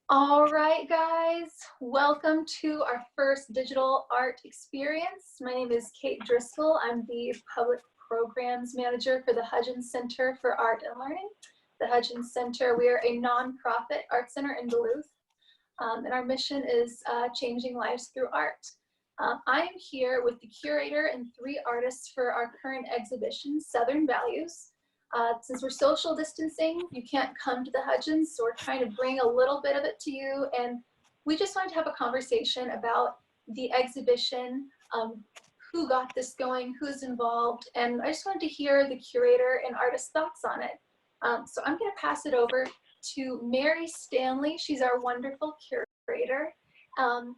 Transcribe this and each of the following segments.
All right, guys, welcome to our first digital art experience. My name is Kate Driscoll. I'm the Public Programs Manager for the Hudgens Center for Art and Learning. The Hudgens Center, we are a nonprofit art center in Duluth, and our mission is changing lives through art. I am here with the curator and 3 artists for our current exhibition, Southern Values. Since we're social distancing, you can't come to the Hudgens, so we're trying to bring a little bit of it to you. And we just wanted to have a conversation about the exhibition, who got this going, who's involved, and I just wanted to hear the curator and artist thoughts on it. So I'm going to pass it over to Mary Stanley. She's our wonderful curator. And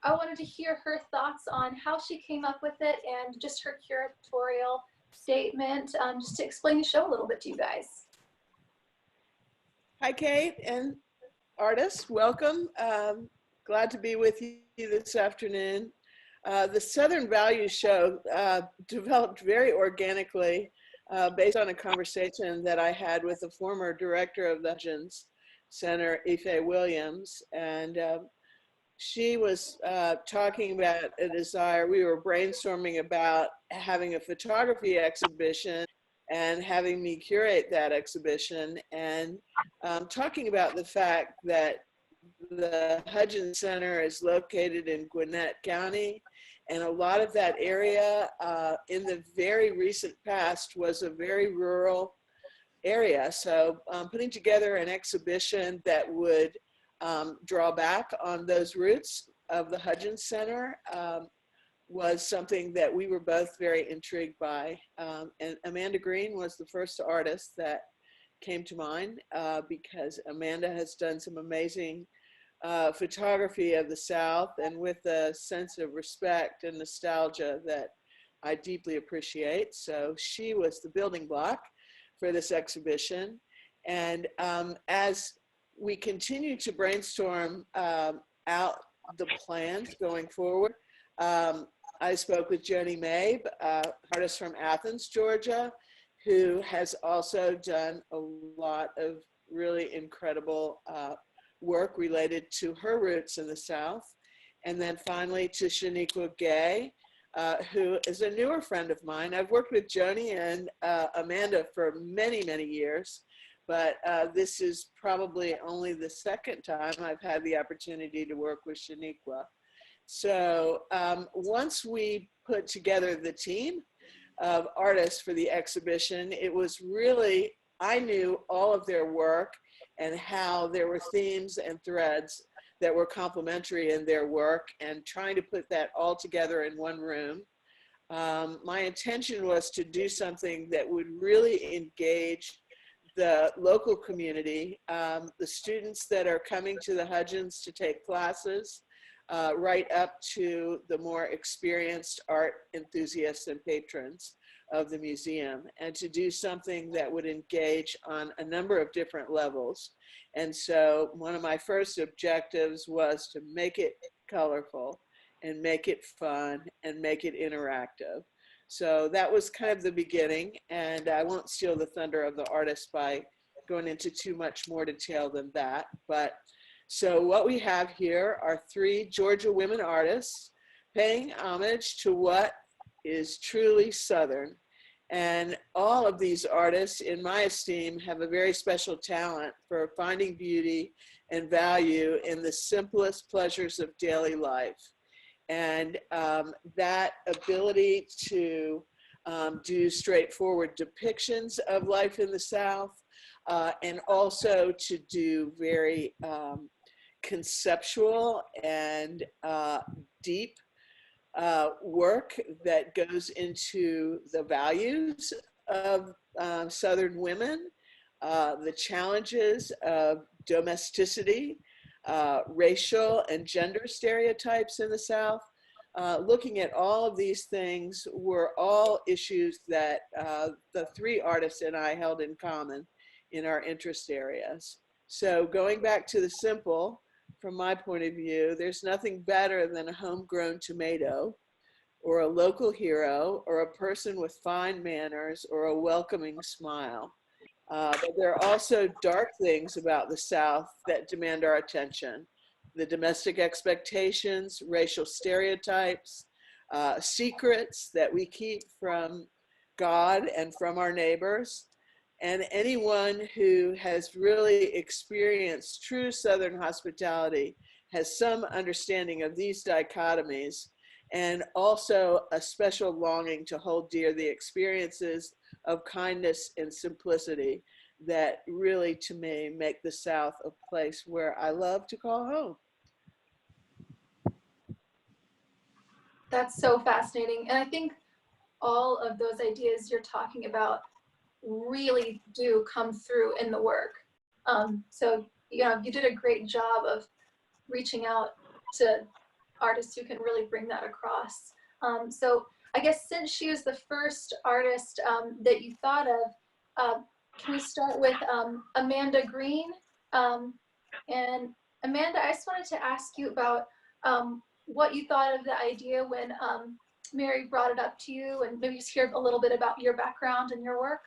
I wanted to hear her thoughts on how she came up with it and just her curatorial statement, just to explain the show a little bit to you guys. Hi, Kate and artists, welcome. Glad to be with you this afternoon. The Southern Values Show developed very organically based on a conversation that I had with the former director of the Hudgens Center, Ife Williams, and she was talking about a desire. We were brainstorming about having a photography exhibition and having me curate that exhibition, and talking about the fact that the Hudgens Center is located in Gwinnett County, and a lot of that area in the very recent past was a very rural area. So putting together an exhibition that would draw back on those roots of the Hudgens Center was something that we were both very intrigued by. And Amanda Greene was the first artist that came to mind because Amanda has done some amazing photography of the South, and with a sense of respect and nostalgia that I deeply appreciate. So she was the building block for this exhibition. And as we continue to brainstorm out the plans going forward, I spoke with Joni Mabe, artist from Athens, Georgia, who has also done a lot of really incredible work related to her roots in the South. And then finally to Shanequa Gay, who is a newer friend of mine. I've worked with Joni and Amanda for many, many years, but this is probably only the second time I've had the opportunity to work with Shanequa. So once we put together the team of artists for the exhibition, it was really, I knew all of their work and how there were themes and threads that were complementary in their work, and trying to put that all together in one room. My intention was to do something that would really engage the local community, the students that are coming to the Hudgens to take classes, right up to the more experienced art enthusiasts and patrons of the museum, and to do something that would engage on a number of different levels. And so one of my first objectives was to make it colorful and make it fun and make it interactive. So that was kind of the beginning, and I won't steal the thunder of the artist by going into too much more detail than that. But so what we have here are 3 Georgia women artists paying homage to what is truly Southern. And all of these artists, in my esteem, have a very special talent for finding beauty and value in the simplest pleasures of daily life. And that ability to do straightforward depictions of life in the South, and also to do very conceptual and deep work that goes into the values of Southern women, the challenges of domesticity, racial and gender stereotypes in the South. Looking at all of these things were all issues that the 3 artists and I held in common in our interest areas. So going back to the simple, from my point of view, there's nothing better than a homegrown tomato, or a local hero, or a person with fine manners, or a welcoming smile. But there are also dark things about the South that demand our attention. The domestic expectations, racial stereotypes, secrets that we keep from God and from our neighbors. And anyone who has really experienced true Southern hospitality has some understanding of these dichotomies, and also a special longing to hold dear the experiences of kindness and simplicity that really, to me, make the South a place where I love to call home. That's so fascinating. And I think all of those ideas you're talking about really do come through in the work. So, you did a great job of reaching out to artists who can really bring that across. So I guess since she was the first artist that you thought of, can we start with Amanda Greene? And Amanda, I just wanted to ask you about what you thought of the idea when Mary brought it up to you, and maybe just hear a little bit about your background and your work.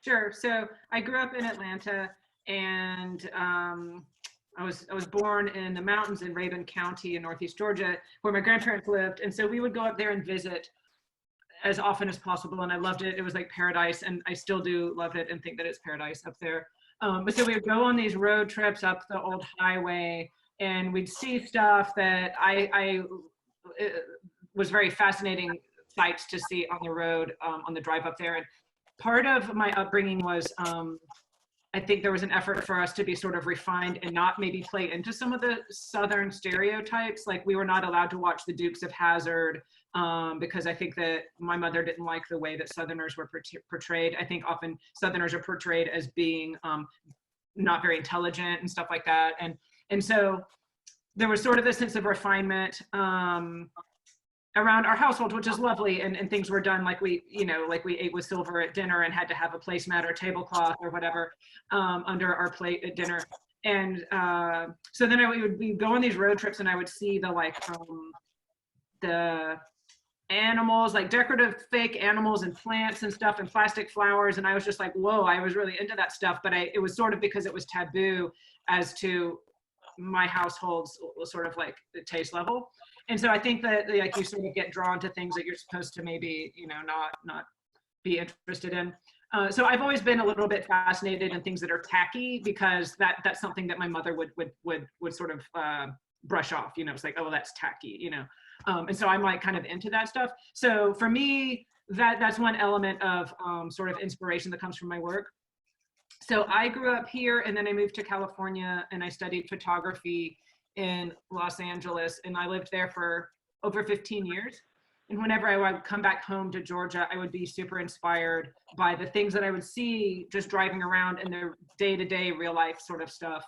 Sure. So I grew up in Atlanta, and I was born in the mountains in Rabun County in Northeast Georgia, where my grandparents lived. And so we would go up there and visit as often as possible. And I loved it. It was like paradise. And I still do love it and think that it's paradise up there. But so we would go on these road trips up the old highway, and we'd see stuff that it was very fascinating sights to see on the road, on the drive up there. And part of my upbringing was, I think there was an effort for us to be sort of refined and not maybe play into some of the Southern stereotypes. Like we were not allowed to watch the Dukes of Hazzard because I think that my mother didn't like the way that Southerners were portrayed. I think often Southerners are portrayed as being not very intelligent and stuff like that. And so there was sort of this sense of refinement around our household, which is lovely, and things were done like we ate with silver at dinner and had to have a placemat or tablecloth or whatever under our plate at dinner. And so then we'd go on these road trips, and I would see the animals, like decorative fake animals and plants and stuff and plastic flowers, and I was just like, whoa, I was really into that stuff. But it was sort of because it was taboo as to my household's sort of like the taste level. And so I think that like you sort of get drawn to things that you're supposed to maybe, not be interested in. So I've always been a little bit fascinated in things that are tacky, because that's something that my mother would sort of brush off. It's like, oh, that's tacky, and so I'm like kind of into that stuff. So for me, that's one element of sort of inspiration that comes from my work. So I grew up here, and then I moved to California, and I studied photography in Los Angeles, and I lived there for over 15 years. And whenever I would come back home to Georgia, I would be super inspired by the things that I would see just driving around in the day-to-day real life sort of stuff,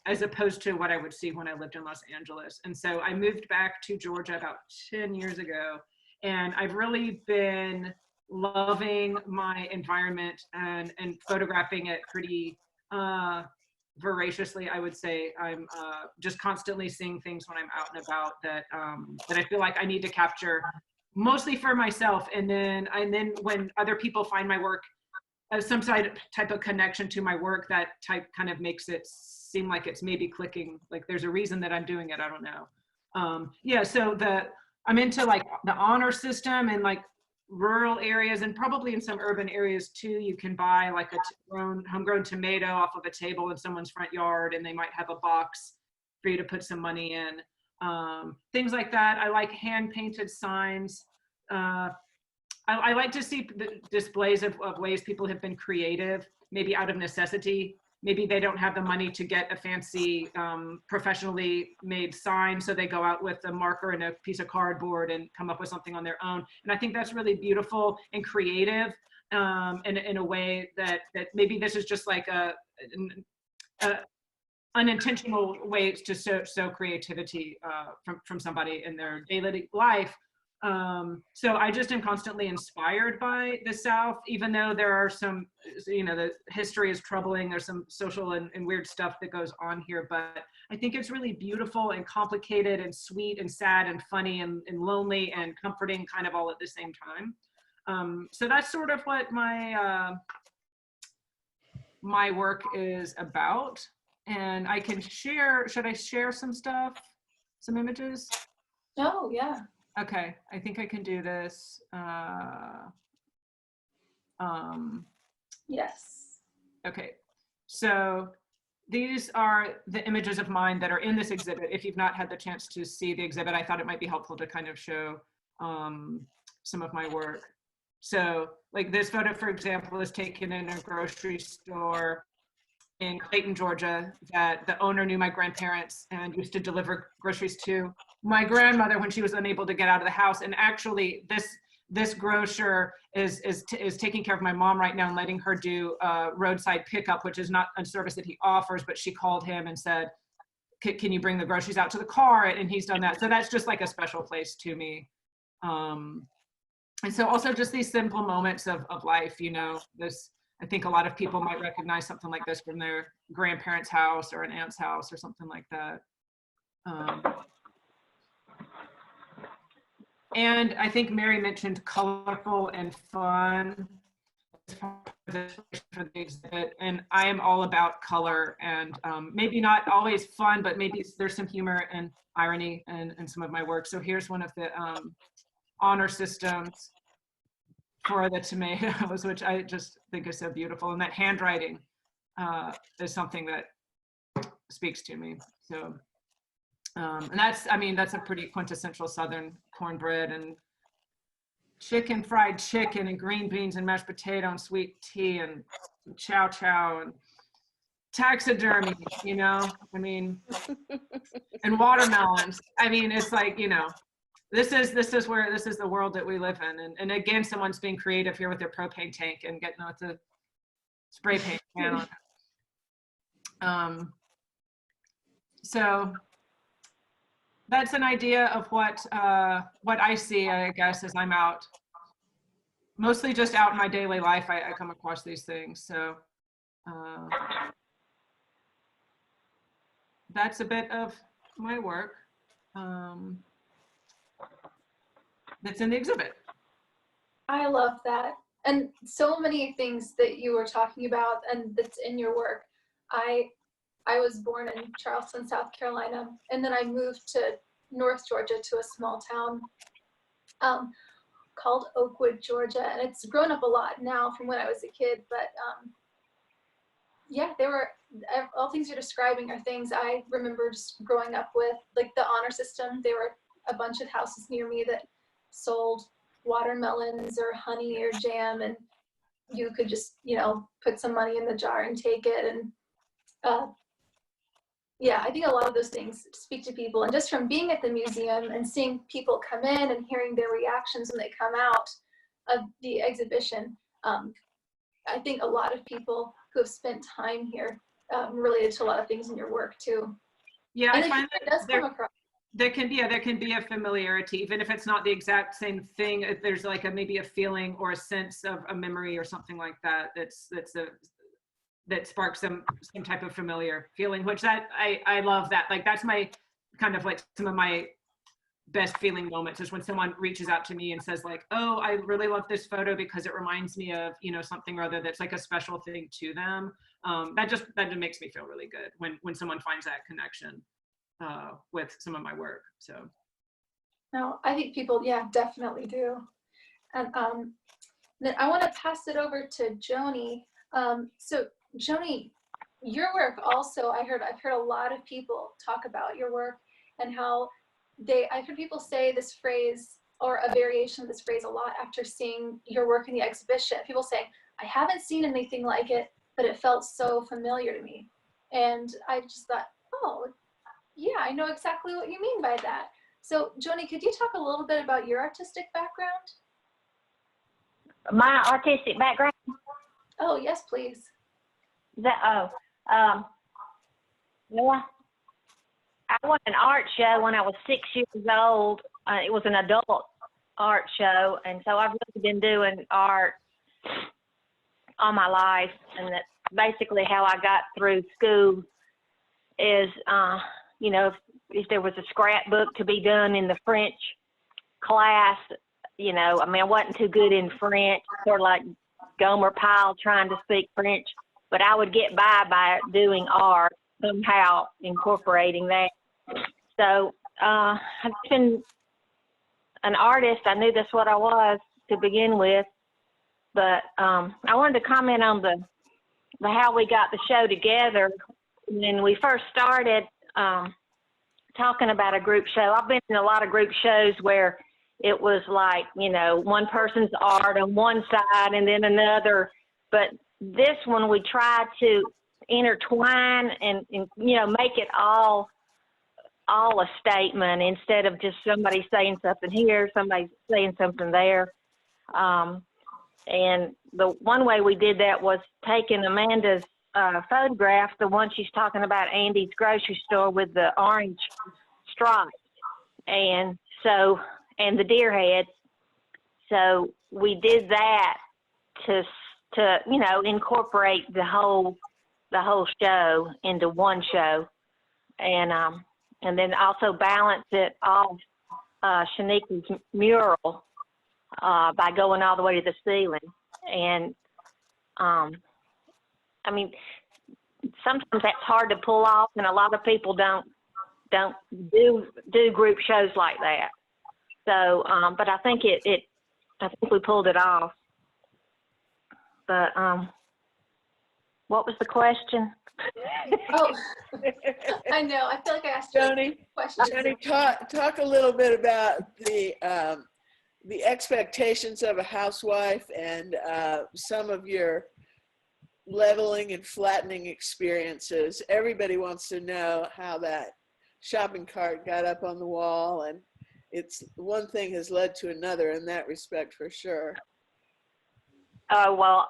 as opposed to what I would see when I lived in Los Angeles. And so I moved back to Georgia about 10 years ago, and I've really been loving my environment and photographing it pretty voraciously. I would say I'm just constantly seeing things when I'm out and about that I feel like I need to capture, mostly for myself. And then when other people find my work as some type of connection to my work, that type kind of makes it seem like it's maybe clicking, like there's a reason that I'm doing it. I don't know. Yeah, so I'm into like the honor system, and like rural areas, and probably in some urban areas too. You can buy like a homegrown tomato off of a table in someone's front yard, and they might have a box for you to put some money in. Things like that. I like hand painted signs. I like to see the displays of ways people have been creative, maybe out of necessity. Maybe they don't have the money to get a fancy professionally made sign, so they go out with a marker and a piece of cardboard and come up with something on their own. And I think that's really beautiful and creative in a way that maybe this is just like a unintentional way to show creativity from somebody in their daily life. So I just am constantly inspired by the South, even though there are some, the history is troubling. There's some social and weird stuff that goes on here, but I think it's really beautiful and complicated and sweet and sad and funny and lonely and comforting, kind of all at the same time. So that's sort of what my my work is about. And I can share, should I share some stuff, some images? Oh, yeah. Okay, I think I can do this. Yes. Okay, so these are the images of mine that are in this exhibit. If you've not had the chance to see the exhibit, I thought it might be helpful to kind of show some of my work. So like this photo, for example, is taken in a grocery store in Clayton, Georgia, that the owner knew my grandparents and used to deliver groceries to my grandmother when she was unable to get out of the house. And actually this grocer is taking care of my mom right now and letting her do roadside pickup, which is not a service that he offers, but she called him and said, can you bring the groceries out to the car? And he's done that. So that's just like a special place to me. And so also just these simple moments of life, you know, I think a lot of people might recognize something like this from their grandparents' house or an aunt's house or something like that. And I think Mary mentioned colorful and fun for the exhibit, and I am all about color and maybe not always fun, but maybe there's some humor and irony in some of my work. So here's one of the honor systems for the tomatoes, which I just think is so beautiful. And that handwriting is something that speaks to me. So, and that's a pretty quintessential Southern cornbread and fried chicken and green beans and mashed potato and sweet tea and chow chow and taxidermy, you know, I mean, and watermelons. I mean, it's like, you know, this is the world that we live in. And again, someone's being creative here with their propane tank and getting with the spray paint can on it. So that's an idea of what I see, I guess, as I'm out, mostly just out in my daily life. I come across these things. So that's a bit of my work. That's in the exhibit. I love that. And so many things that you were talking about and that's in your work. I was born in Charleston, South Carolina, and then I moved to North Georgia to a small town called Oakwood, Georgia. And it's grown up a lot now from when I was a kid, but yeah, all things you're describing are things I remember just growing up with, like the honor system. There were a bunch of houses near me that sold watermelons or honey or jam, and you could just, you know, put some money in the jar and take it. And yeah, I think a lot of those things speak to people. And just from being at the museum and seeing people come in and hearing their reactions when they come out of the exhibition, I think a lot of people who have spent time here related to a lot of things in your work too. Yeah, and I find it does come across. There can be a familiarity, even if it's not the exact same thing. If there's like maybe a feeling or a sense of a memory or something like that, that sparks some type of familiar feeling, which I love that. Like that's my kind of like some of my best feeling moments is when someone reaches out to me and says like, oh, I really love this photo because it reminds me of, you know, something or other that's like a special thing to them. That just makes me feel really good when someone finds that connection with some of my work. So No, I think people, yeah, definitely do. And then I want to pass it over to Joni. So Joni, your work also, I've heard a lot of people talk about your work and how I've heard people say this phrase or a variation of this phrase a lot after seeing your work in the exhibition. People saying, I haven't seen anything like it, but it felt so familiar to me. And I just thought, oh, yeah, I know exactly what you mean by that. So Joni, could you talk a little bit about your artistic background? My artistic background? Oh, yes, please. Well, I won an art show when I was 6 years old. It was an adult art show, and so I've really been doing art all my life, and that's basically how I got through school is, you know, if there was a scrapbook to be done in the French class, you know, I mean, I wasn't too good in French, sort of like Gomer Pyle trying to speak French, but I would get by doing art, somehow incorporating that. So I've been an artist. I knew that's what I was to begin with, but I wanted to comment on the how we got the show together. When we first started talking about a group show, I've been in a lot of group shows where it was like, you know, one person's art on one side and then another. But this one, we tried to intertwine and you know, make it all a statement instead of just somebody saying something here, somebody saying something there. And the one way we did that was taking Amanda's photograph, the one she's talking about, Andy's grocery store with the orange stripes, and the deer heads. So we did that to you know, incorporate the whole show into one show, and then also balance it off Shanequa's mural by going all the way to the ceiling. And I mean, sometimes that's hard to pull off, and a lot of people don't do group shows like that. So, but I think I think we pulled it off. But what was the question? Oh, I know. I feel like I asked Joni, questions. Joni, talk a little bit about the expectations of a housewife and some of your leveling and flattening experiences. Everybody wants to know how that shopping cart got up on the wall, and it's one thing has led to another in that respect, for sure. Oh, well,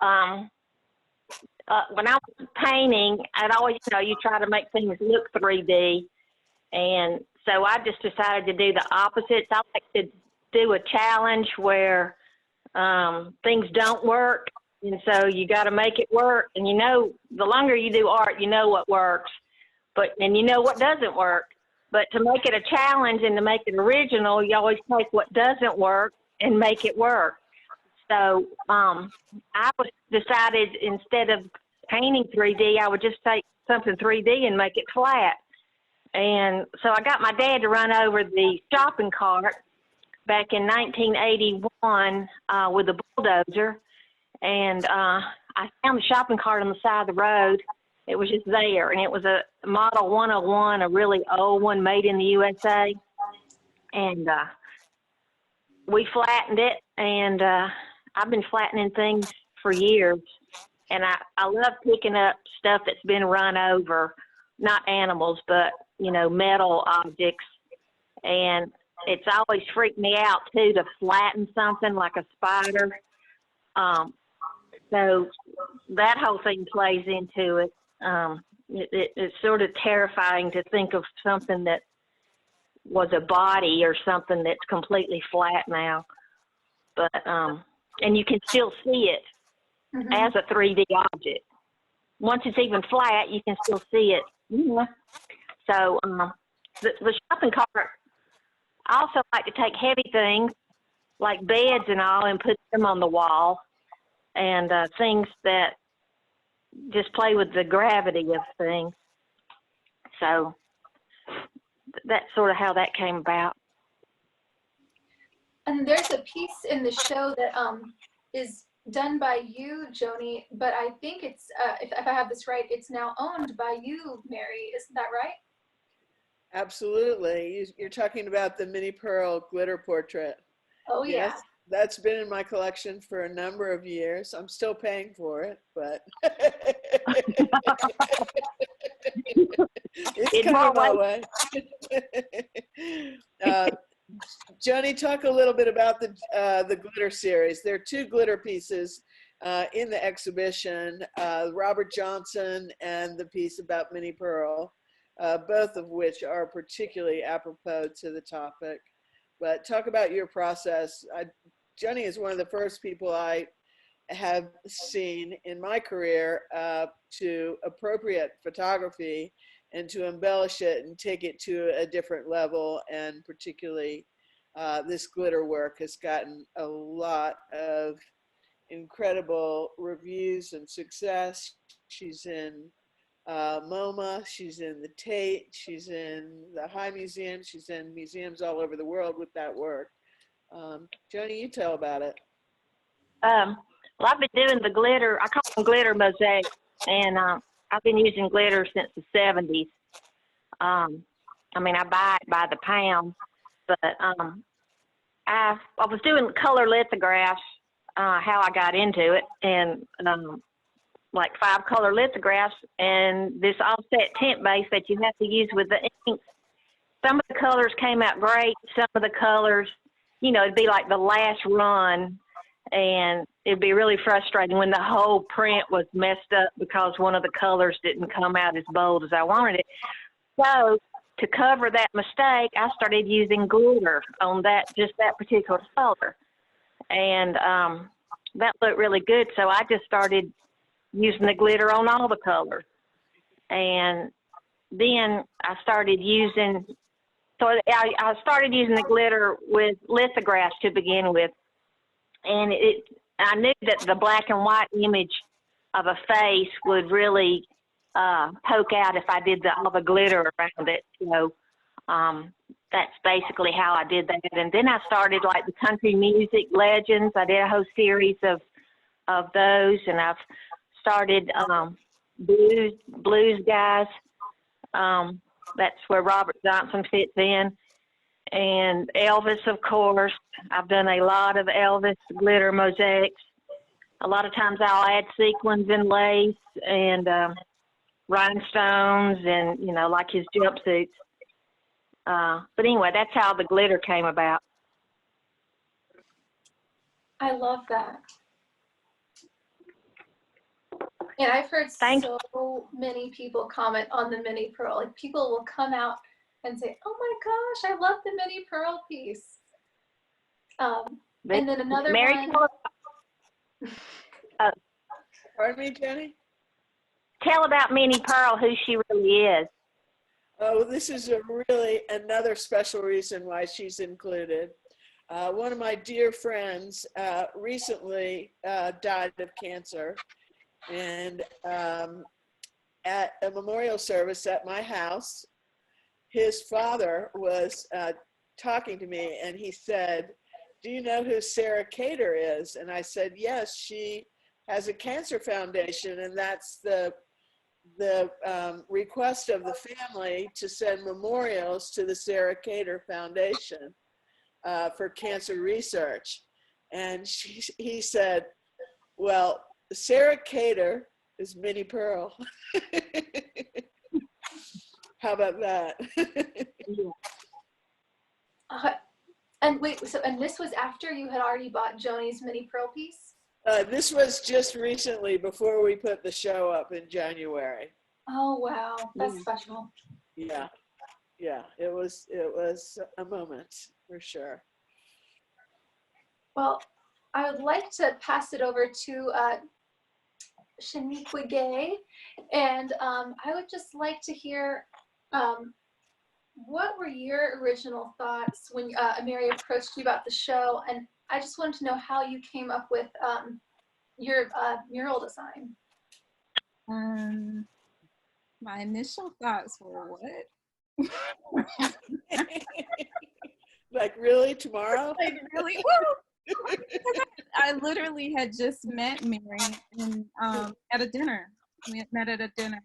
when I was painting, I'd always, you know, you try to make things look 3D. And so I just decided to do the opposites. I like to do a challenge where things don't work. And so you got to make it work. And you know, the longer you do art, you know what works, and you know what doesn't work. But to make it a challenge and to make it original, you always take what doesn't work and make it work. So I decided instead of painting 3D, I would just take something 3D and make it flat. And so I got my dad to run over the shopping cart back in 1981 with a bulldozer. And I found the shopping cart on the side of the road. It was just there, and it was a Model 101, a really old one made in the USA. And we flattened it, and I've been flattening things for years. And I love picking up stuff that's been run over, not animals, but, you know, metal objects. And it's always freaked me out, too, to flatten something like a spider. So that whole thing plays into it. It's sort of terrifying to think of something that was a body or something that's completely flat now. But, and you can still see it as a 3D object. Once it's even flat, you can still see it. So the shopping cart, I also like to take heavy things like beds and all and put them on the wall, and things that just play with the gravity of things. So that's sort of how that came about. And there's a piece in the show that is done by you, Joni, but I think it's, if I have this right, it's now owned by you, Mary. Isn't that right? Absolutely. You're talking about the Minnie Pearl glitter portrait. Oh, yeah. Yes, that's been in my collection for a number of years. I'm still paying for it, but it's coming my way. Joni, talk a little bit about the glitter series. There are two glitter pieces in the exhibition, Robert Johnson and the piece about Minnie Pearl, both of which are particularly apropos to the topic. But talk about your process. Joni is one of the first people I have seen in my career to appropriate photography and to embellish it and take it to a different level. And particularly this glitter work has gotten a lot of incredible reviews and success. she's in MoMA, she's in the Tate, she's in the High Museum, she's in museums all over the world with that work. Joni, you tell about it. Well, I've been doing the glitter. I call them glitter mosaics, and I've been using glitter since the 70s. I mean, I buy it by the pound, but I was doing color lithographs, how I got into it, and like 5 color lithographs, and this offset tint base that you have to use with the inks. Some of the colors came out great. Some of the colors, you know, it'd be like the last run, and it'd be really frustrating when the whole print was messed up because one of the colors didn't come out as bold as I wanted it. So to cover that mistake, I started using glitter on just that particular color. And that looked really good. So I just started using the glitter on all the colors. And then I started using, I started using the glitter with lithographs to begin with. And I knew that the black and white image of a face would really poke out if I did all the glitter around it. So that's basically how I did that. And then I started like the country music legends. I did a whole series of those, and I've started blues guys. That's where Robert Johnson fits in. And Elvis, of course. I've done a lot of Elvis glitter mosaics. A lot of times I'll add sequins and lace and rhinestones and, you know, like his jumpsuits. But anyway, that's how the glitter came about. I love that. And I've heard so many people comment on the mini pearl. Like, people will come out and say, "Oh my gosh, I love the mini pearl piece." And then another one. Pardon me, Jenny? Tell about Minnie Pearl, who she really is. Oh, this is another special reason why she's included. One of my dear friends recently died of cancer, and at a memorial service at my house, his father was talking to me, and he said, "Do you know who Sarah Cater is?" And I said, "Yes, she has a cancer foundation, and that's the request of the family to send memorials to the Sarah Cater Foundation for cancer research." And he said, "Well, Sarah Cater is Minnie Pearl." How about that? And wait, and this was after you had already bought Joni's mini pearl piece? This was just recently, before we put the show up in January. Oh wow, that's special. Yeah, it was a moment for sure. Well, I would like to pass it over to Shanequa Gay, and I would just like to hear what were your original thoughts when Mary approached you about the show, and I just wanted to know how you came up with your mural design. My initial thoughts were, what? Like, really, tomorrow? Like, really? Woo! I literally had just met Mary at a dinner. We met at a dinner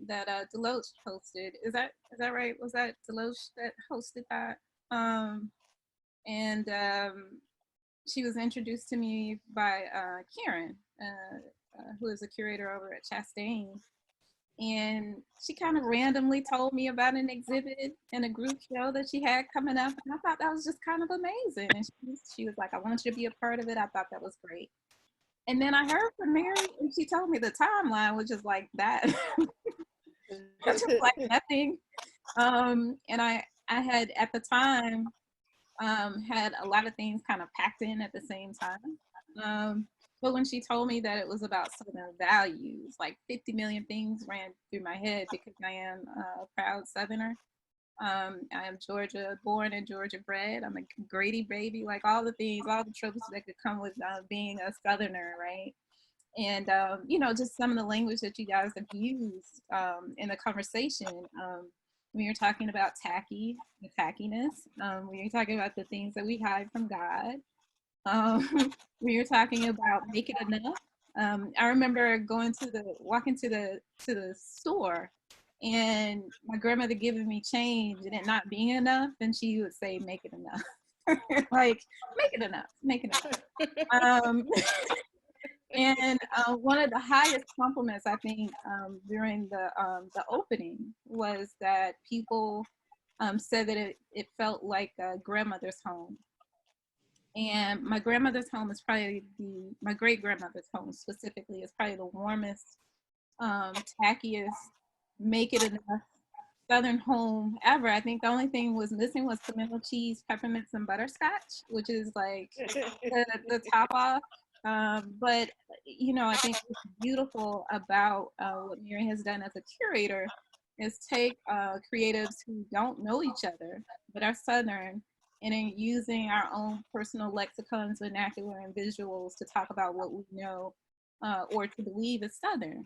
that Deloach hosted. Is that right? Was that Deloach that hosted that? And she was introduced to me by Karen, who is a curator over at Chastain. And she kind of randomly told me about an exhibit and a group show that she had coming up. And I thought that was just kind of amazing. And she was like, "I want you to be a part of it." I thought that was great. And then I heard from Mary, and she told me the timeline was just like that. Just like nothing. And I had, at the time, had a lot of things kind of packed in at the same time. But when she told me that it was about Southern values, like 50 million things ran through my head because I am a proud Southerner. I am Georgia born and Georgia bred. I'm a Grady baby, like all the things, all the tropes that could come with being a Southerner, right? And, you know, just some of the language that you guys have used in the conversation. When you're talking about tacky, the tackiness, when you're talking about the things that we hide from God, when you're talking about make it enough. I remember walking to the store, and my grandmother giving me change and it not being enough, and she would say, "Make it enough." Like, make it enough, make it enough. And one of the highest compliments, I think, during the opening was that people said that it felt like a grandmother's home. And my grandmother's home is probably my great grandmother's home specifically is probably the warmest, tackiest, make it enough Southern home ever. I think the only thing was missing was pimento cheese, peppermints, and butterscotch, which is like the top off. But you know, I think what's beautiful about what Mary has done as a curator is take creatives who don't know each other but are Southern, and in using our own personal lexicons, vernacular, and visuals to talk about what we know or to believe is Southern.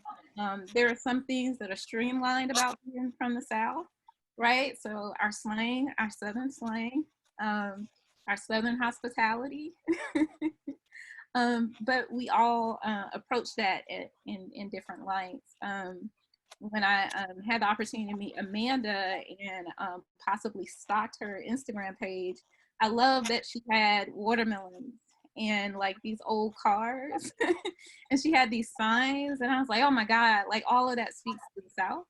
There are some things that are streamlined about being from the South, right? So our slang, our Southern slang, our Southern hospitality. But we all approach that in different lights. When I had the opportunity to meet Amanda and possibly stalked her Instagram page, I love that she had watermelons and like these old cars and she had these signs, and I was like, oh my God, like all of that speaks to the South.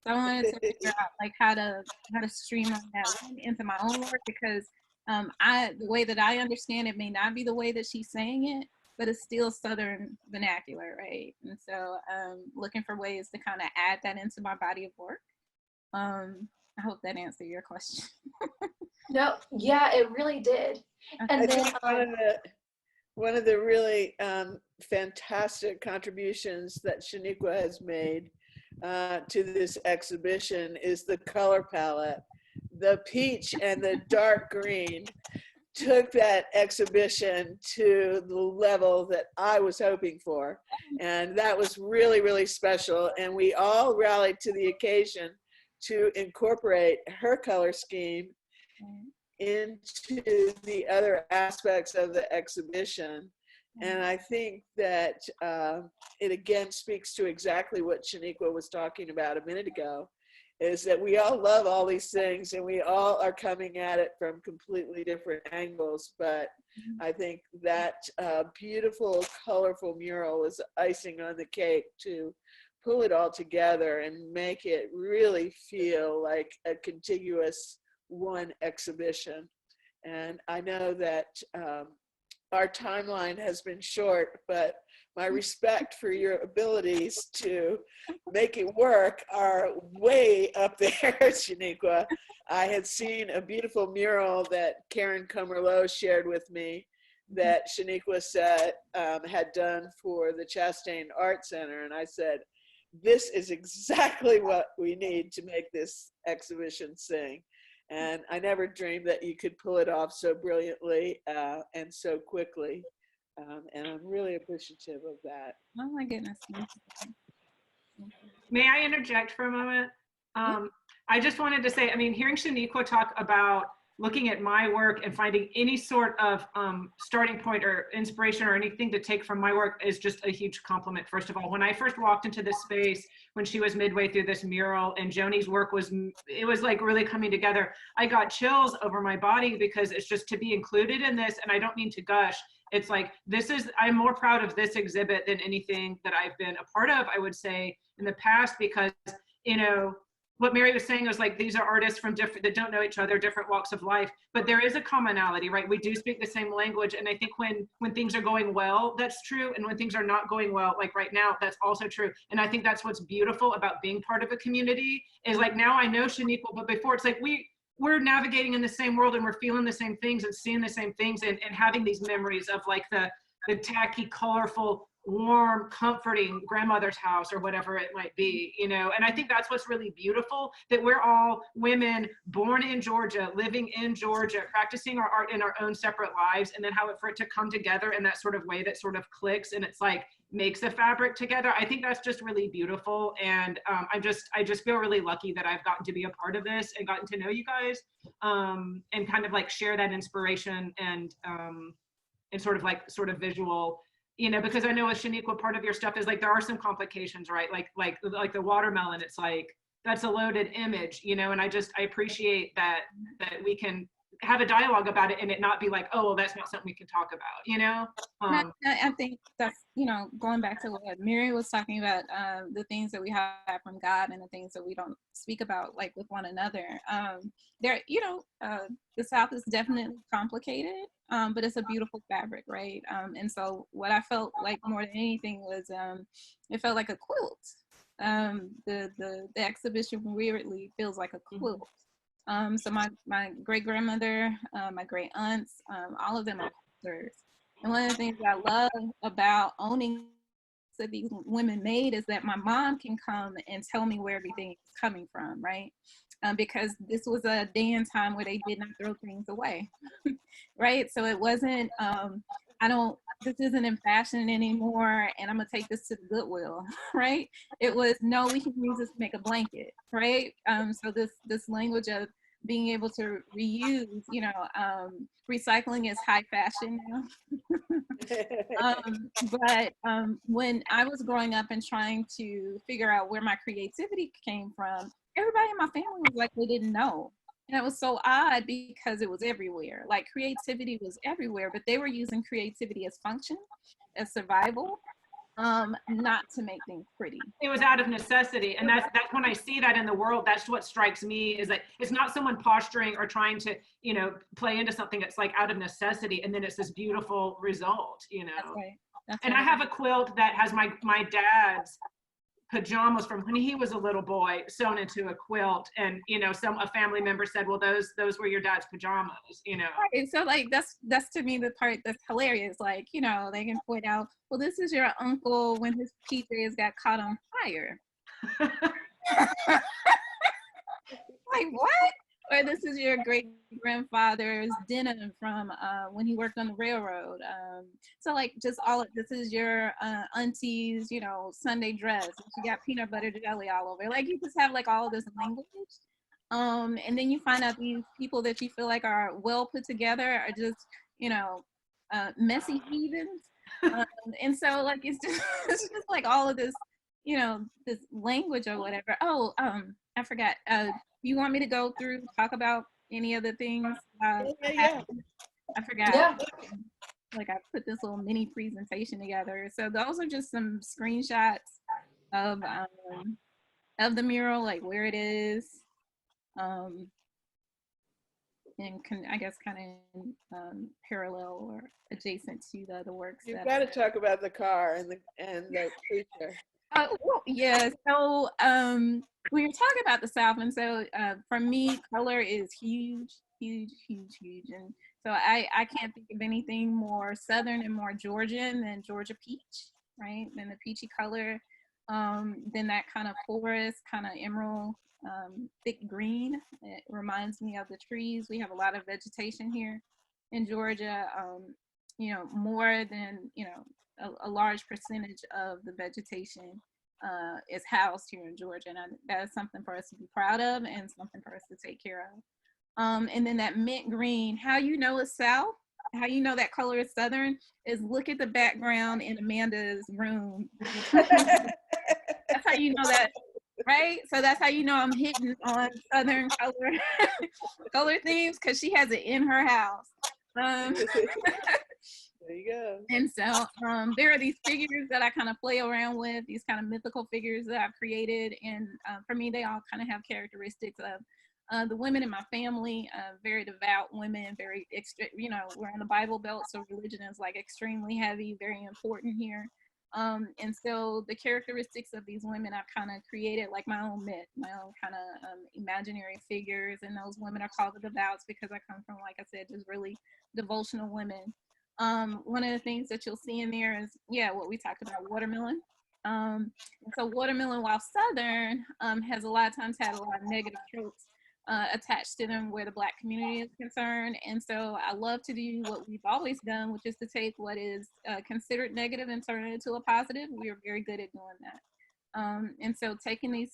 So I wanted to figure out like how to streamline that into my own work, because the way that I understand it may not be the way that she's saying it, but it's still Southern vernacular, right? And so looking for ways to kind of add that into my body of work. I hope that answered your question. No, yeah, it really did. And I then think one of the really fantastic contributions that Shanequa has made to this exhibition is the color palette. The peach and the dark green took that exhibition to the level that I was hoping for. And that was really, really special. And we all rallied to the occasion to incorporate her color scheme into the other aspects of the exhibition. And I think that it again speaks to exactly what Shanequa was talking about a minute ago, is that we all love all these things and we all are coming at it from completely different angles. But I think that beautiful, colorful mural was icing on the cake to pull it all together and make it really feel like a contiguous one exhibition. And I know that our timeline has been short, but my respect for your abilities to make it work are way up there, Shanequa. I had seen a beautiful mural that Karen Comerlo shared with me that Shanequa said had done for the Chastain Art Center. And I said, this is exactly what we need to make this exhibition sing. And I never dreamed that you could pull it off so brilliantly and so quickly. And I'm really appreciative of that. Oh my goodness. May I interject for a moment? I just wanted to say, I mean, hearing Shanequa talk about looking at my work and finding any sort of starting point or inspiration or anything to take from my work is just a huge compliment, first of all. When I first walked into this space, when she was midway through this mural and Joni's work was like really coming together, I got chills over my body, because it's just to be included in this, and I don't mean to gush, it's like, I'm more proud of this exhibit than anything that I've been a part of, I would say, in the past, because, you know, what Mary was saying was like, these are artists from that don't know each other, different walks of life, but there is a commonality, right? We do speak the same language. And I think when things are going well, that's true. And when things are not going well, like right now, that's also true. And I think that's what's beautiful about being part of a community, is like, now I know Shanequa, but before it's like, we're navigating in the same world and we're feeling the same things and seeing the same things and having these memories of like the tacky, colorful, warm, comforting grandmother's house or whatever it might be, you know. And I think that's what's really beautiful, that we're all women born in Georgia, living in Georgia, practicing our art in our own separate lives, and then for it to come together in that sort of way that sort of clicks. And it's like, makes a fabric together. I think that's just really beautiful. And I just feel really lucky that I've gotten to be a part of this and gotten to know you guys, and kind of like share that inspiration and sort of visual, you know, because I know with Shanequa, part of your stuff is like, there are some complications, right? Like the watermelon, it's like, that's a loaded image, you know, and I appreciate that we can have a dialogue about it and it not be like, oh, well, that's not something we can talk about, you know? I think that's, you know, going back to what Mary was talking about, the things that we have from God and the things that we don't speak about, like with one another. There, you know, the South is definitely complicated, but it's a beautiful fabric, right? And so what I felt like more than anything was, it felt like a quilt. The exhibition weirdly feels like a quilt. So my great grandmother, my great aunts, all of them are quilters. And one of the things I love about owning that these women made is that my mom can come and tell me where everything is coming from, right? Because this was a day and time where they did not throw things away, right? So it wasn't, this isn't in fashion anymore and I'm gonna take this to the Goodwill, right? It was, no, we can use this to make a blanket, right? So this language of being able to reuse, you know, recycling is high fashion now. But when I was growing up and trying to figure out where my creativity came from, everybody in my family was like, they didn't know. And it was so odd because it was everywhere. Like creativity was everywhere, but they were using creativity as function, as survival, not to make things pretty. It was out of necessity. And that's when I see that in the world, that's what strikes me, is that it's not someone posturing or trying to, you know, play into something. It's like out of necessity. And then it's this beautiful result, you know. That's right. That's and right. I have a quilt that has my dad's pajamas from when he was a little boy sewn into a quilt, and you know, a family member said, well, those were your dad's pajamas, you know. Right. So like that's to me the part that's hilarious. Like, you know, they can point out, well, this is your uncle when his PJs got caught on fire. Like what? Or this is your great grandfather's denim from when he worked on the railroad. So like just all of this is your auntie's, you know, Sunday dress. She got peanut butter jelly all over. Like you just have like all of this language. And then you find out these people that you feel like are well put together are just, you know, messy heathens. And so like it's just like all of this, you know, this language or whatever. Oh, I forgot. You want me to go through, talk about any of the things? Yeah. I forgot. Yeah. Like I put this little mini presentation together. So those are just some screenshots of the mural, like where it is, and I guess kind of parallel or adjacent to the other works. You've got to talk about the car and the preacher. Well, yeah. So we were talking about the South, and so for me, color is huge, huge, huge, huge, and so I can't think of anything more Southern and more Georgian than Georgia peach, right? Than the peachy color, then that kind of forest, kind of emerald, thick green. It reminds me of the trees. We have a lot of vegetation here in Georgia. You know, more than, you know, a large percentage of the vegetation is housed here in Georgia, and that is something for us to be proud of and something for us to take care of. And then that mint green, how you know it's South, how you know that color is Southern, is look at the background in Amanda's room. That's how you know that, right? So that's how you know I'm hitting on Southern color themes, because she has it in her house. There you go. And so there are these figures that I kind of play around with, these kind of mythical figures that I've created. And for me, they all kind of have characteristics of the women in my family, very devout women, very, you know, we're on the Bible Belt, so religion is like extremely heavy, very important here. And so the characteristics of these women, I've kind of created like my own myth, my own kind of imaginary figures. And those women are called the devouts because I come from, like I said, just really devotional women. One of the things that you'll see in there is, yeah, what we talked about, watermelon. And so watermelon, while Southern, has a lot of times had a lot of negative tropes attached to them where the Black community is concerned. And so I love to do what we've always done, which is to take what is considered negative and turn it into a positive. We are very good at doing that. And so taking these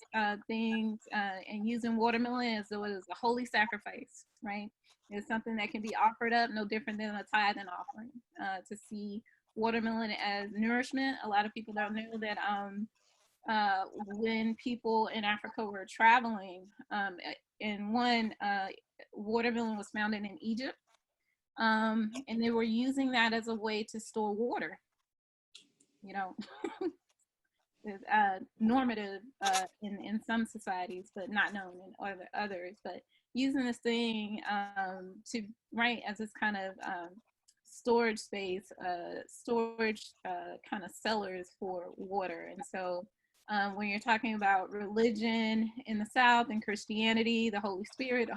things and using watermelon as though it is a holy sacrifice, right? It's something that can be offered up, no different than a tithe and offering. To see watermelon as nourishment. A lot of people don't know that when people in Africa were traveling, and watermelon was found in Egypt, and they were using that as a way to store water. You know, normative in some societies, but not known in others. But using this thing to right as this kind of storage space, storage kind of cellars for water. And so when you're talking about religion in the South and Christianity, the Holy Spirit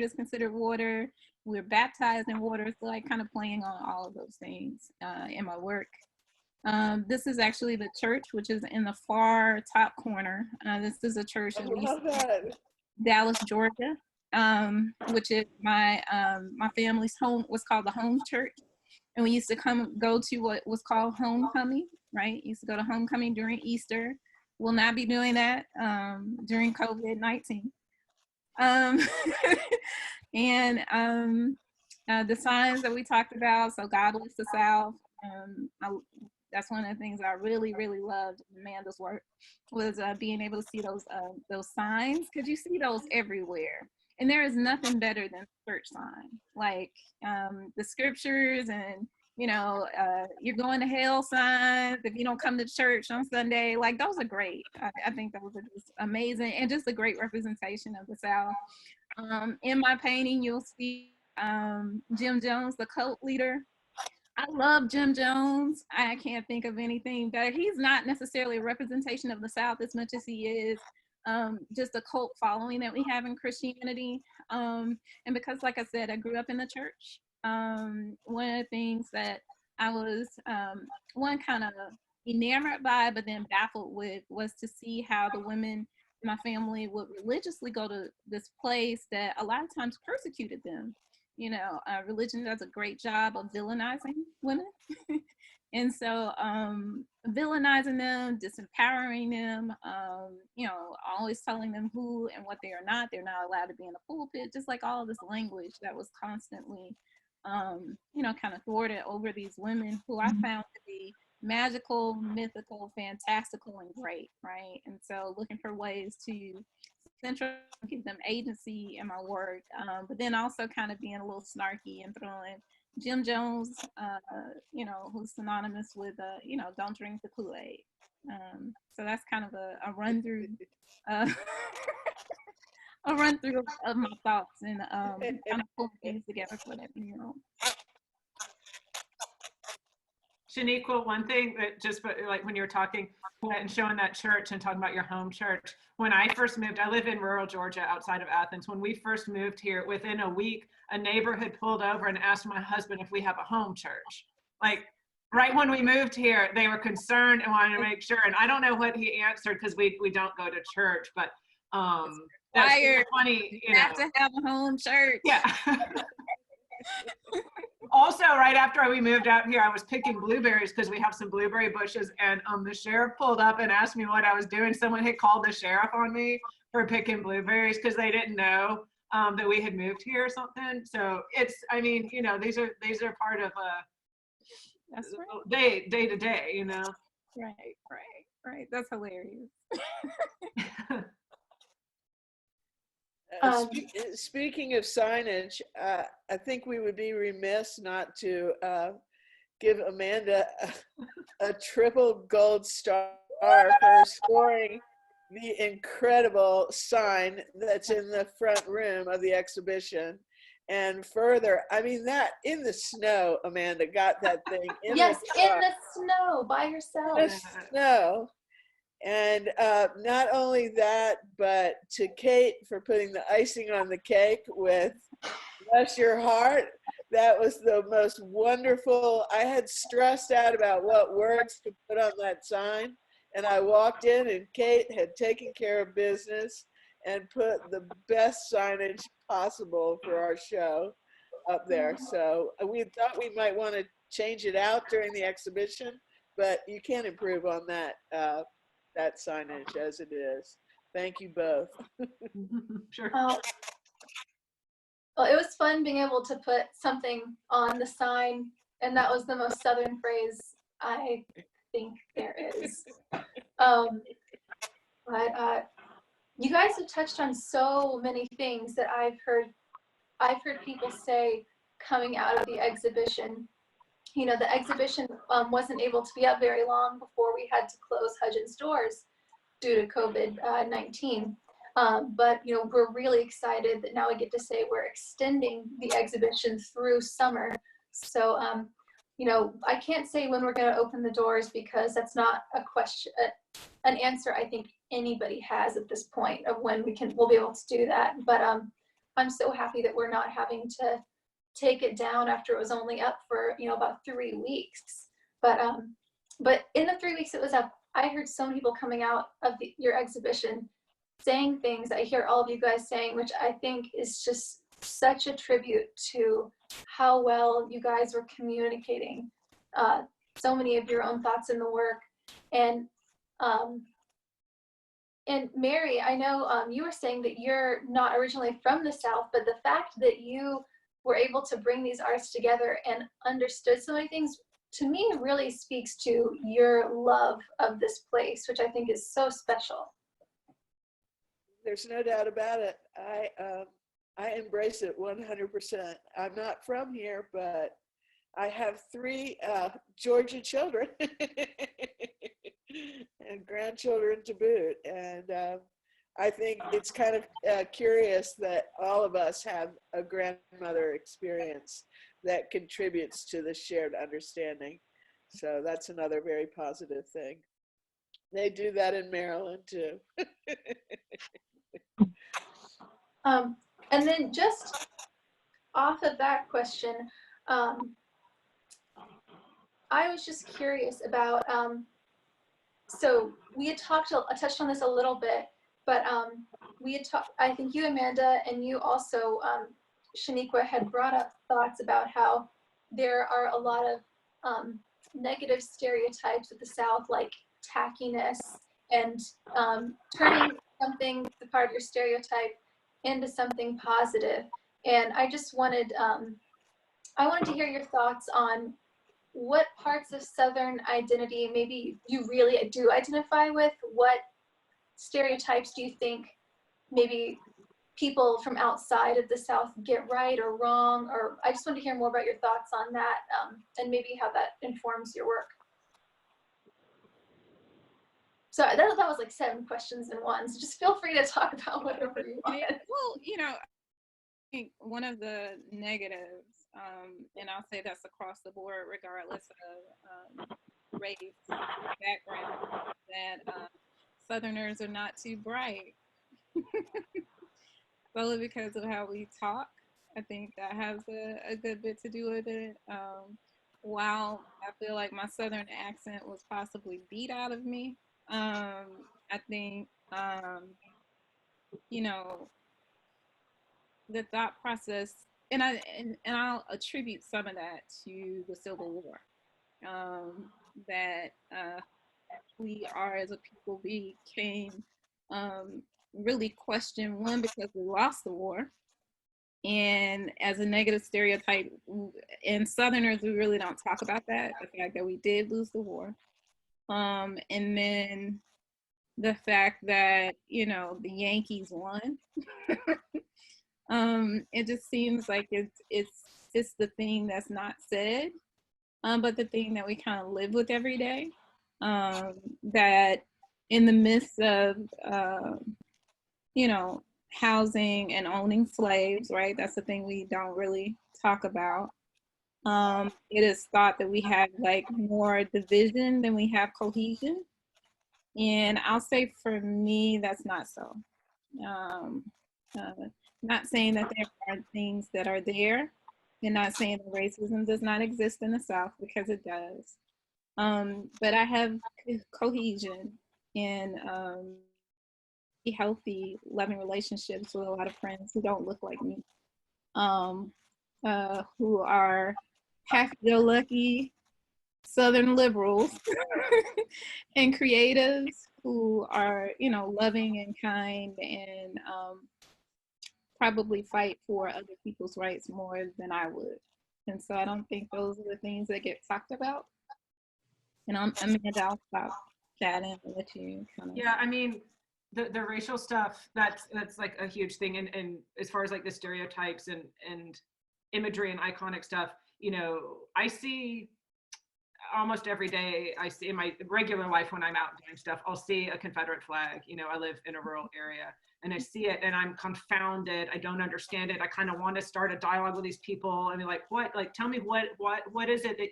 is considered water. We're baptized in water. So like kind of playing on all of those things in my work. This is actually the church, which is in the far top corner. This is a church in Dallas, Georgia, which is my family's home, was called the home church. And we used to go to what was called homecoming, right? Used to go to homecoming during Easter. We'll not be doing that during COVID-19. And the signs that we talked about, so God lifts the South. That's one of the things I really, really loved in Amanda's work, was being able to see those signs, because you see those everywhere. And there is nothing better than church sign, like the scriptures and, you know, you're going to hell signs if you don't come to church on Sunday. Like, those are great. I think those are just amazing and just a great representation of the South. In my painting, you'll see Jim Jones, the cult leader. I love Jim Jones. I can't think of anything better. He's not necessarily a representation of the South as much as he is just a cult following that we have in Christianity. And because, like I said, I grew up in the church. One of the things that I was one kind of enamored by, but then baffled with, was to see how the women in my family would religiously go to this place that a lot of times persecuted them. You know, religion does a great job of villainizing women. And so villainizing them, disempowering them, you know, always telling them who and what they are not. They're not allowed to be in the pulpit, just like all of this language that was constantly, you know, kind of thwarted over these women who I found to be magical, mythical, fantastical, and great, right? And so looking for ways to central, give them agency in my work, but then also kind of being a little snarky and throwing Jim Jones, you know, who's synonymous with, you know, don't drink the Kool-Aid. So that's kind of a run through, a run through of my thoughts and kind of pulling things together for that, you know. Shanequa, one thing that just like when you were talking and showing that church and talking about your home church, when I first moved, I live in rural Georgia outside of Athens. When we first moved here, within a week, a neighbor had pulled over and asked my husband if we have a home church. Like right when we moved here, they were concerned and wanted to make sure. And I don't know what he answered because we don't go to church, but that's funny. You have know. to have a home church. Yeah. Also, right after we moved out here, I was picking blueberries because we have some blueberry bushes, and the sheriff pulled up and asked me what I was doing. Someone had called the sheriff on me for picking blueberries because they didn't know that we had moved here or something. So it's, I mean, you know, these are part of that's right. day to day, you know. Right. That's hilarious. Speaking of signage, I think we would be remiss not to give Amanda a triple gold star for scoring the incredible sign that's in the front room of the exhibition. And further, I mean, that in the snow, Amanda got that thing in yes, the in the snow by herself. The snow. And not only that, but to Kate for putting the icing on the cake with Bless Your Heart. That was the most wonderful. I had stressed out about what words to put on that sign. And I walked in and Kate had taken care of business. and put the best signage possible for our show up there. So we thought we might want to change it out during the exhibition, but you can't improve on that that signage as it is. Thank you both. Sure. Well, it was fun being able to put something on the sign, and that was the most Southern phrase I think there is. But you guys have touched on so many things that I've heard people say coming out of the exhibition. You know, the exhibition wasn't able to be up very long before we had to close Hudgens doors due to COVID-19. But, you know, we're really excited that now we get to say we're extending the exhibition through summer. So, you know, I can't say when we're going to open the doors because that's not a question, an answer I think anybody has at this point of when we'll be able to do that. But I'm so happy that we're not having to take it down after it was only up for, you know, about 3 weeks. But in the 3 weeks it was up, I heard so many people coming out of your exhibition saying things I hear all of you guys saying, which I think is just such a tribute to how well you guys were communicating so many of your own thoughts in the work. And Mary, I know you were saying that you're not originally from the South, but the fact that you were able to bring these artists together and understood so many things, to me, really speaks to your love of this place, which I think is so special. There's no doubt about it. I embrace it 100%. I'm not from here, but I have 3 Georgia children and grandchildren to boot. And I think it's kind of curious that all of us have a grandmother experience that contributes to the shared understanding. So that's another very positive thing. They do that in Maryland too. And then just off of that question, I was just curious about, so we had touched on this a little bit, but we had talked, I think you, Amanda, and you also, Shanequa, had brought up thoughts about how there are a lot of negative stereotypes of the South, like tackiness and turning something, the part of your stereotype, into something positive. And I just wanted, I wanted to hear your thoughts on what parts of Southern identity maybe you really do identify with. What stereotypes do you think maybe people from outside of the South get right or wrong? Or I just want to hear more about your thoughts on that, and maybe how that informs your work. So that was like 7 questions in one. So just feel free to talk about whatever you want. Well, you know, I think one of the negatives, and I'll say that's across the board, regardless of race, background, that Southerners are not too bright. Solely because of how we talk. I think that has a good bit to do with it. While I feel like my Southern accent was possibly beat out of me, I think, you know, the thought process, and I'll attribute some of that to the Civil War. That we are as a people became really questioned, one, because we lost the war, and as a negative stereotype, in Southerners, we really don't talk about that, the fact that we did lose the war. And then the fact that, you know, the Yankees won. It just seems like it's the thing that's not said, but the thing that we kind of live with every day. That in the midst of, you know, housing and owning slaves, right? That's the thing we don't really talk about. It is thought that we have like more division than we have cohesion. And I'll say for me, that's not so. Not saying that there aren't things that are there, and not saying that racism does not exist in the South, because it does. But I have cohesion in healthy, loving relationships with a lot of friends who don't look like me, who are happy-go-lucky Southern liberals and creatives who are, you know, loving and kind and probably fight for other people's rights more than I would. And so I don't think those are the things that get talked about. And Amanda, I'll stop chatting and let you kind of. Yeah, I mean, the racial stuff, that's like a huge thing. And as far as like the stereotypes and imagery and iconic stuff, you know, I see almost every day, I see in my regular life when I'm out doing stuff, I'll see a Confederate flag. You know, I live in a rural area and I see it and I'm confounded. I don't understand it. I kind of want to start a dialogue with these people and be like, what, like, tell me what is it that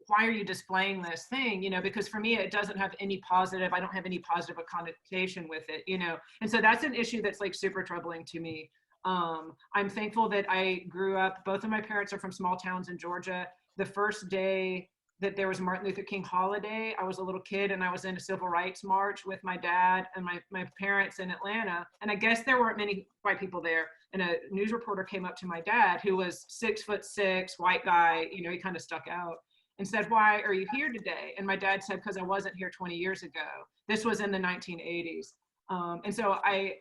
why are you displaying this thing? You know, because for me, it doesn't have any positive, I don't have any positive connotation with it, you know? And so that's an issue that's like super troubling to me. I'm thankful that I grew up, both of my parents are from small towns in Georgia. The first day that there was a Martin Luther King holiday, I was a little kid and I was in a civil rights march with my dad and my parents in Atlanta. And I guess there weren't many white people there. And a news reporter came up to my dad, who was 6'6", white guy, you know, he kind of stuck out, and said, "Why are you here today?" And my dad said, "Because I wasn't here 20 years ago." This was in the 1980s. And so I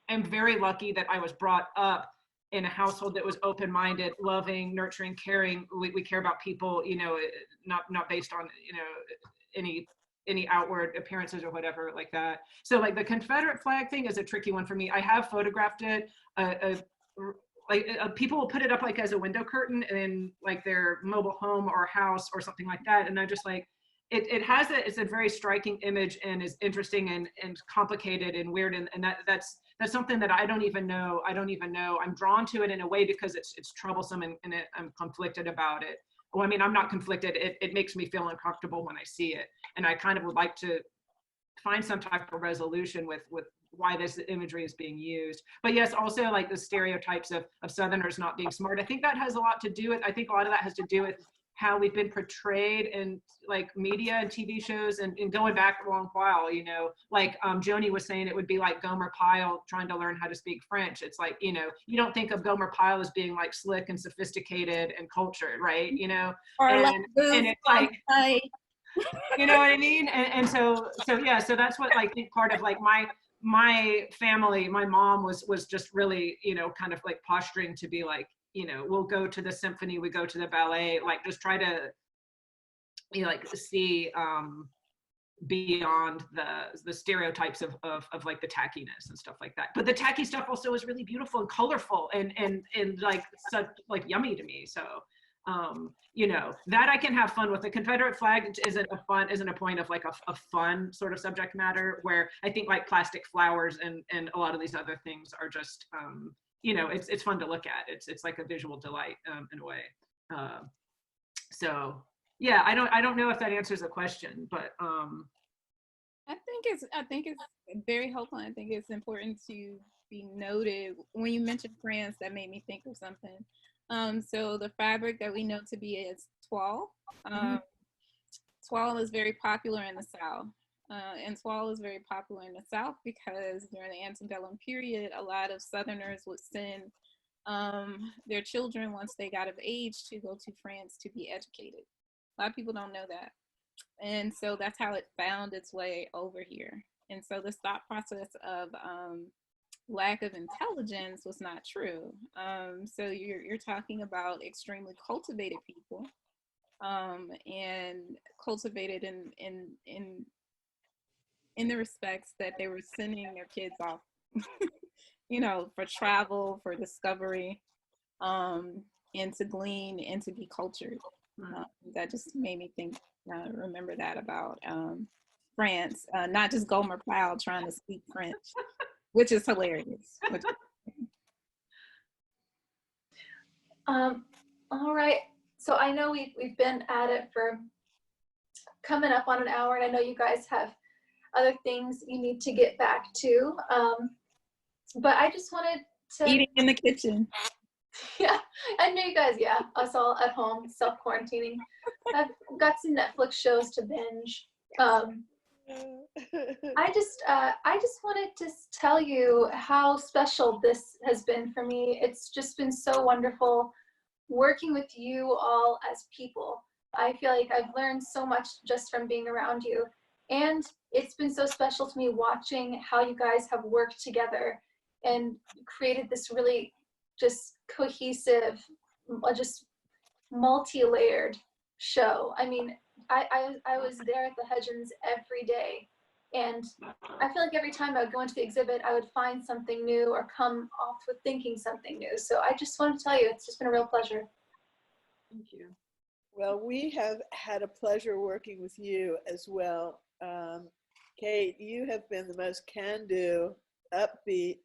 am very lucky that I was brought up in a household that was open-minded, loving, nurturing, caring. We care about people, you know, not based on, you know, any outward appearances or whatever like that. So like the Confederate flag thing is a tricky one for me. I have photographed it. People will put it up like as a window curtain in like their mobile home or house or something like that. And I just like, it's a very striking image and is interesting and complicated and weird. And that's something that I don't even know. I'm drawn to it in a way because it's troublesome and I'm conflicted about it. Well, I mean, I'm not conflicted. It makes me feel uncomfortable when I see it. And I kind of would like to find some type of resolution with why this imagery is being used. But yes, also like the stereotypes of Southerners not being smart. I think that has a lot to do with, I think a lot of that has to do with how we've been portrayed in like media and TV shows and going back a long while, you know, like Joni was saying, it would be like Gomer Pyle trying to learn how to speak French. It's like, you know, you don't think of Gomer Pyle as being like slick and sophisticated and cultured, right? You know, and it's like, you know what I mean? And so yeah, so that's what like part of like my family, my mom was just really, you know, kind of like posturing to be like, you know, we'll go to the symphony, we go to the ballet, like just try to, you know, like see beyond the stereotypes of like the tackiness and stuff like that. But the tacky stuff also is really beautiful and colorful and like such like yummy to me. So you know, that I can have fun with. The Confederate flag isn't a point of like a fun sort of subject matter, where I think like plastic flowers and a lot of these other things are just you know, it's fun to look at. It's like a visual delight in a way. So yeah, I don't know if that answers the question, but I think it's very helpful. I think it's important to be noted. When you mentioned France, that made me think of something. So the fabric that we know to be is toile. Toile is very popular in the South. And toile is very popular in the South because during the antebellum period, a lot of Southerners would send their children once they got of age to go to France to be educated. A lot of people don't know that. And so that's how it found its way over here. And so this thought process of lack of intelligence was not true. So you're talking about extremely cultivated people and cultivated in the respects that they were sending their kids off, you know, for travel, for discovery, and to glean and to be cultured. That just made me think, remember that about France, not just Gomer Pyle trying to speak French, which is hilarious. All right. So I know we've been at it for coming up on an hour, and I know you guys have other things you need to get back to. But I just wanted to eating in the kitchen. Yeah, I know you guys. Yeah, us all at home, self-quarantining. I've got some Netflix shows to binge. I just wanted to tell you how special this has been for me. It's just been so wonderful working with you all as people. I feel like I've learned so much just from being around you. And it's been so special to me watching how you guys have worked together and created this really just cohesive, just multi-layered show. I mean, I was there at the Hudgens every day, and I feel like every time I would go into the exhibit, I would find something new or come off with thinking something new. So I just want to tell you, it's just been a real pleasure. Thank you. Well, we have had a pleasure working with you as well. Kate, you have been the most can-do, upbeat,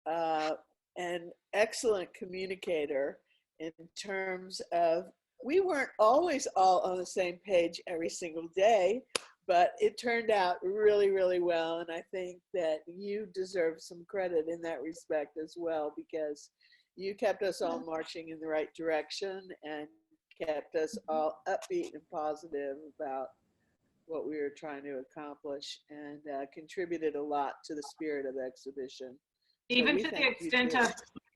and excellent communicator in terms of, we weren't always all on the same page every single day, but it turned out really, really well. And I think that you deserve some credit in that respect as well, because you kept us all marching in the right direction and kept us all upbeat and positive about what we were trying to accomplish, and contributed a lot to the spirit of the exhibition. Even to the extent of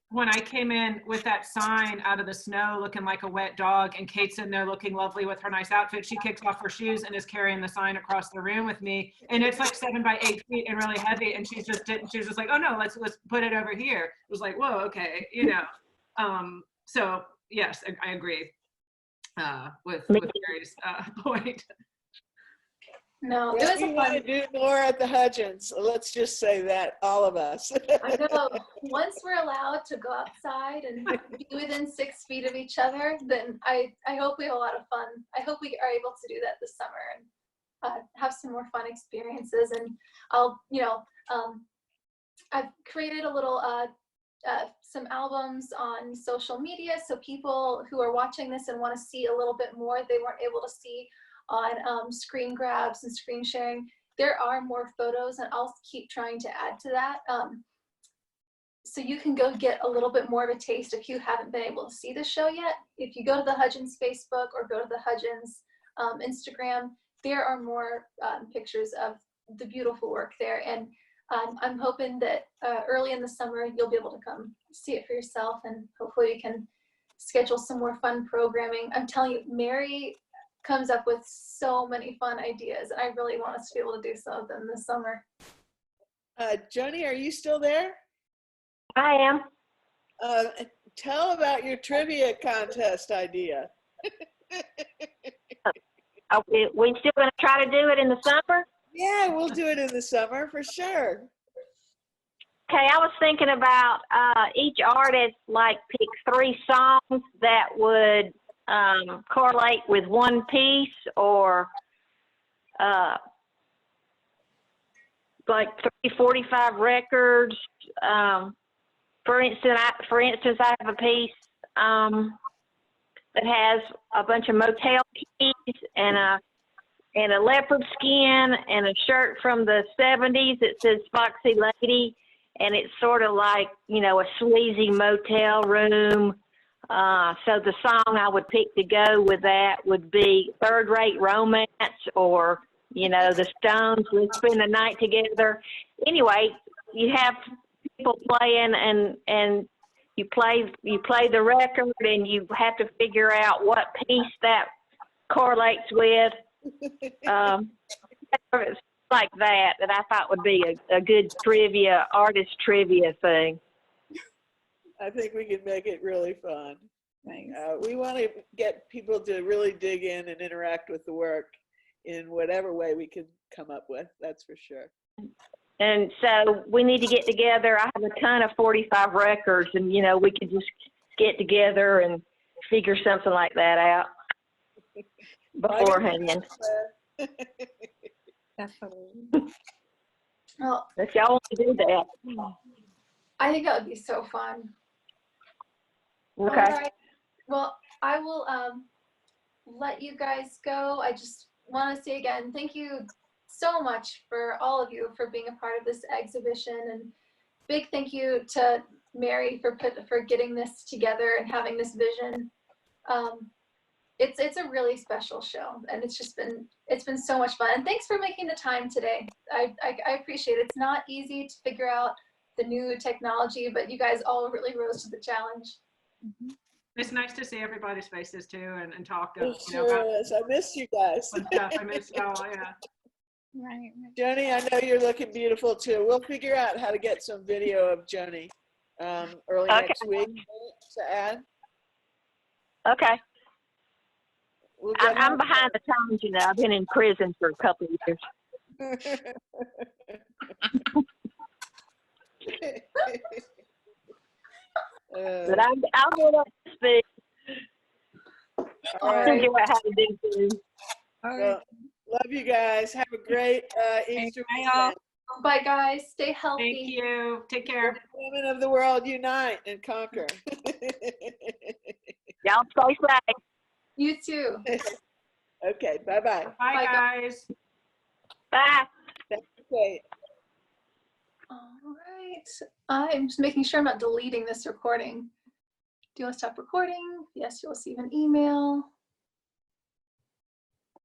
when I came in with that sign out of the snow looking like a wet dog, and Kate's in there looking lovely with her nice outfit, she kicks off her shoes and is carrying the sign across the room with me, and it's like 7 by 8 feet and really heavy, and she was just like, oh no, let's put it over here. It was like, whoa, okay, you know. So yes, I agree with Mary's point. No, Well, it was we a want fun. to do more at the Hudgens. Let's just say that, all of us. I know. Once we're allowed to go outside and be within 6 feet of each other, then I hope we have a lot of fun. I hope we are able to do that this summer and have some more fun experiences. And I'll, I've created a little some albums on social media, so people who are watching this and want to see a little bit more they weren't able to see on screen grabs and screen sharing. There are more photos, and I'll keep trying to add to that. So you can go get a little bit more of a taste if you haven't been able to see the show yet. If you go to the Hudgens Facebook or go to the Hudgens Instagram, there are more pictures of the beautiful work there. And I'm hoping that early in the summer, you'll be able to come see it for yourself, and hopefully we can schedule some more fun programming. I'm telling you, Mary comes up with so many fun ideas, and I really want us to be able to do some of them this summer. Joni, are you still there? I am. Tell about your trivia contest idea. Are we still going to try to do it in the summer? Yeah, we'll do it in the summer for sure. Okay, I was thinking about each artist like pick 3 songs that would correlate with one piece, or like 345 records. For instance, I have a piece that has a bunch of motel keys and a leopard skin and a shirt from the 70s that says Foxy Lady, and it's sort of like, a sleazy motel room. So the song I would pick to go with that would be Third Rate Romance, or, the Stones, Let's Spend the Night Together. Anyway, you have people playing, and you play the record, and you have to figure out what piece that correlates with. Like that I thought would be a good artist trivia thing. I think we can make it really fun. Nice. We want to get people to really dig in and interact with the work in whatever way we can come up with, that's for sure. And so we need to get together. I have a ton of 45 records, and we could just get together and figure something like that out beforehand. Definitely. Well, If y'all want to do that. I think that would be so fun. Okay. All right. Well, I will let you guys go. I just want to say again, thank you so much for all of you for being a part of this exhibition, and big thank you to Mary for getting this together and having this vision. it's a really special show, and it's been so much fun. And thanks for making the time today. I appreciate it. It's not easy to figure out the new technology, but you guys all really rose to the challenge. Mhm. It's nice to see everybody's faces too and talk. It sure is. I miss you guys. Fun stuff. I miss y'all. Yeah. Right. Joni, I know you're looking beautiful too. We'll figure out how to get some video of Joni early Okay. next week to add. Okay. We'll get I'm behind the times, you know. I've been in prison for a couple of years. But I'll get up to speed. All right. Figure out how to do things. All right. Well, love you guys. Have a great Easter Bye, y'all. weekend. Bye, guys. Stay healthy. Thank you. Take care. Women of the world, unite and conquer. Y'all stay safe. You too. Okay, bye-bye. Bye, Bye, guys. Bye. Okay. All right. I'm just making sure I'm not deleting this recording. Do you want to stop recording? Yes, you'll receive an email.